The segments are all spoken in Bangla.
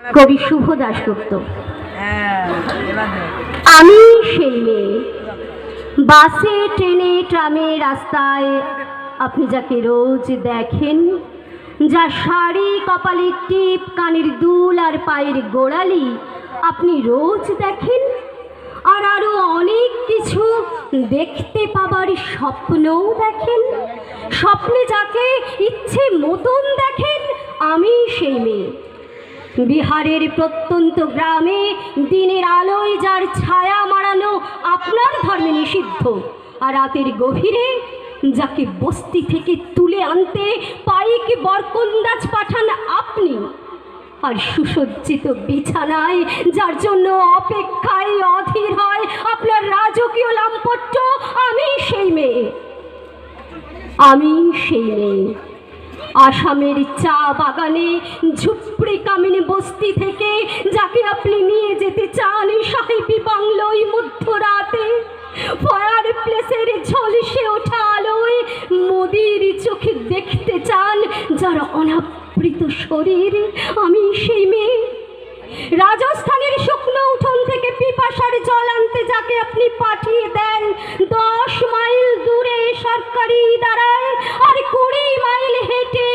কবি শুভ দাশগুপ্ত। আমি সেই মেয়ে, বাসে ট্রেনে ট্রামে রাস্তায় আপনি যাকে রোজ দেখেন, যা শাড়ি কপালে টিপ কানের দুল আর পায়ের গোড়ালি আপনি রোজ দেখেন, আর আরো অনেক কিছু দেখতে পাবার স্বপ্নও দেখেন। স্বপ্নে যাকে ইচ্ছে মতন দেখেন, আমি সেই মেয়ে। বিহারের প্রত্যন্ত গ্রামে দিনের আলোয় যার ছায়া মারানো আপনার ধর্মে নিষিদ্ধ, আর রাতের গভীরে যাকে বস্তি থেকে তুলে আনতে পাইক বরকন্দাজ পাঠান আপনি, আর সুসজ্জিত বিছানায় যার জন্য অপেক্ষায় অধীর হয় আপনার রাজকীয় লাম্পট্য, আমি সেই মেয়ে। আমি সেই মেয়ে। আসামের চা বাগানে ঝুপড়ি কামিনী বস্তি থেকে যাকে আপনি নিয়ে যেতে চান সাহেবি বাংলোয় মধ্যরাতে, ফায়ার প্লেসের ঝলসে ওঠা আলোয় মোদির চোখে দেখতে চান যার অনাবৃত শরীর, আমি সেই মেয়ে। রাজস্থানের শুকনো উঠোন থেকে পিপাসার জল আনতে যাকে আপনি পাঠিয়ে দেন 10 মাইল দূরে সরকারি দাঁড়ায়, আর 20 মাইল হেঁটে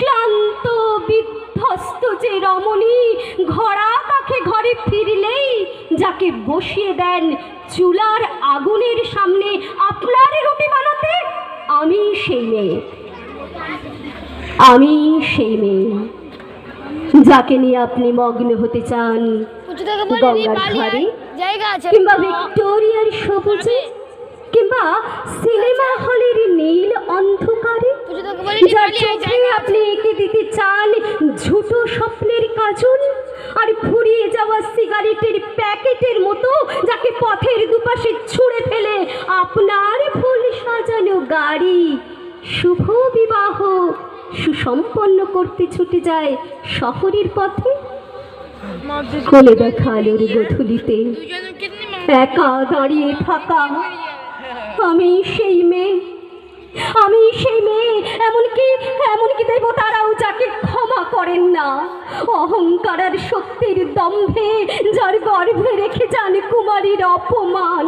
ক্লান্ত বিধ্বস্ত যে রমণী ঘোড়া কাছে ঘরে ফিরলেই যাকে বসিয়ে দেন চুলার আগুনের সামনে আপনার রুটি বানাতে, আমি সেই মেয়ে। আমি সেই মেয়ে যাকে নিয়ে আপনি মগ্ন হতে চান গঙ্গার ধারে, কিংবা ভিক্টোরিয়ার সবুজে, কিংবা সিনেমা হলের নীল অন্ধকারে, যার চোখে আপনি এঁকে দিতে চান ঝুটো স্বপ্নের কাজল, আর ফুরিয়ে যাওয়া সিগারেটের প্যাকেটের মতো যাকে পথের দুপাশে ছুঁড়ে ফেলে আপনার ফুল সাজানো গাড়ি শুভ বিবাহ সুসম্পন্ন করতে ছুটে যায় শহরের পথে। কোলে দেখা আলোর গধূলিতে একা দাঁড়িয়ে থাকা, আমি সেই মেয়ে। আমি সেই মেয়ে। এমনকি দেবতারাও যাকে ক্ষমা করেন না, অহংকার আর শক্তির দম্ভে যার গর্ভে রেখে যান কুমারীর অপমান,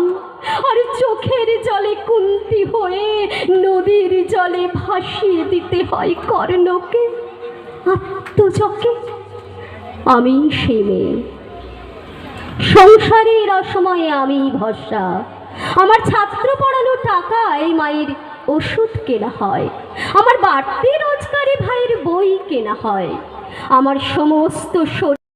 আর চোখের জলে কুন্তি হয়ে নদীর জলে ভাসিয়ে দিতে হয় কর্ণকে আত্মজকে। আমি সেই মেয়ে। সংসারের অসময়ে আমি ভরসা। আমার ছাত্র পড়ানো টাকায় মায়ের ওষুধ কেনা হয়, আমার বাড়তি রোজগারে ভাইয়ের বই কেনা হয়, আমার সমস্ত